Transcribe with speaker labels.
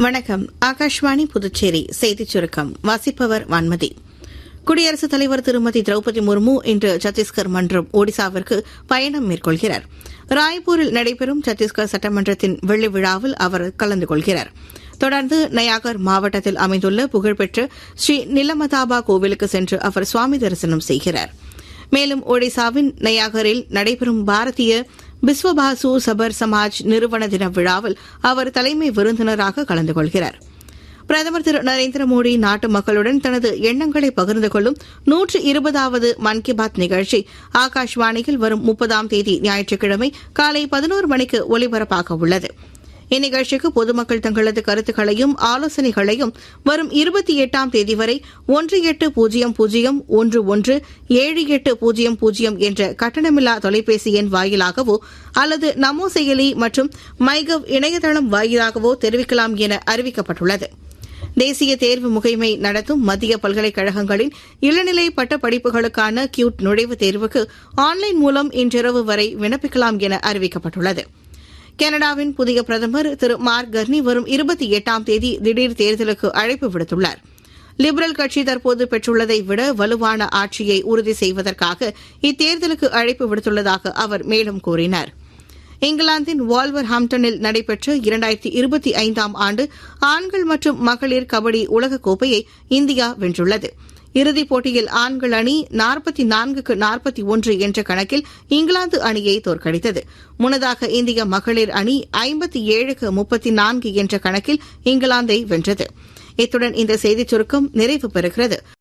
Speaker 1: வணக்கம். ஆகாஷ்வாணி புதுச்சேரி செய்திச் சுருக்கம் வாசிப்பவர் வான்மதி. குடியரசுத் தலைவர் திருமதி திரௌபதி முர்மு இன்று சத்தீஸ்கர் மற்றும் ஒடிசாவிற்கு பயணம் மேற்கொள்கிறார். ராய்ப்பூரில் நடைபெறும் சத்தீஸ்கர் சட்டமன்றத்தின் வெள்ளி விழாவில் அவர் கலந்து கொள்கிறார். தொடர்ந்து நயாகர் மாவட்டத்தில் அமைந்துள்ள புகழ்பெற்ற ஸ்ரீ நிலமதாபா கோவிலுக்கு சென்று அவர் சுவாமி தரிசனம் செய்கிறார். மேலும் ஒடிசாவின் நயாகரில் நடைபெறும் பாரதிய பிஸ்வபாசு சபர் சமாஜ் நிறுவன தின விழாவில் அவர் தலைமை விருந்தினராக கலந்து கொள்கிறார். பிரதமர் திரு நரேந்திர மோடி நாட்டு மக்களுடன் தனது எண்ணங்களை பகிர்ந்து கொள்ளும் 120வது மன் கி பாத் நிகழ்ச்சி ஆகாஷ்வாணியில் வரும் 30ஆம் தேதி ஞாயிற்றுக்கிழமை காலை 11 மணிக்கு ஒலிபரப்பாக உள்ளது. இந்நிகழ்ச்சிக்கு பொதுமக்கள் தங்களது கருத்துக்களையும் ஆலோசனைகளையும் வரும் 28ஆம் தேதி வரை 1800117800 என்ற கட்டணமில்லா தொலைபேசி எண் வாயிலாகவோ அல்லது நமோ செயலி மற்றும் மைகவ் இணையதளம் வாயிலாகவோ தெரிவிக்கலாம் என அறிவிக்கப்பட்டுள்ளது. தேசிய தேர்வு முகமை நடத்தும் மத்திய பல்கலைக்கழகங்களின் இளநிலை பட்ட படிப்புகளுக்கான கியூட் நுழைவுத் தேர்வுக்கு ஆன்லைன் மூலம் இன்றிரவு வரை விண்ணப்பிக்கலாம் என அறிவிக்கப்பட்டுள்ளது. கனடாவின் புதிய பிரதமர் திரு மார்க் கர்னி வரும் 28ஆம் தேதி திடீர் தேர்தலுக்கு அழைப்பு விடுத்துள்ளார். லிபரல் கட்சி தற்போது பெற்றுள்ளதை விட வலுவான ஆட்சியை உறுதி செய்வதற்காக இத்தேர்தலுக்கு அழைப்பு விடுத்துள்ளதாக அவர் மேலும் கூறினார். இங்கிலாந்தின் வால்வர்ஹாம்ப்டனில் நடைபெற்ற 2025ஆம் ஆண்டு ஆண்கள் மற்றும் மகளிர் கபடி உலகக்கோப்பையை இந்தியா வென்றுள்ளது. இறுதிப் போட்டியில் ஆண்கள் அணி 44-41 என்ற கணக்கில் இங்கிலாந்து அணியை தோற்கடித்தது. முன்னதாக இந்திய மகளிர் அணி 57-34 என்ற கணக்கில் இங்கிலாந்தை வென்றது. இத்துடன் இந்த செய்திச் சுருக்கம் நிறைவு பெறுகிறது.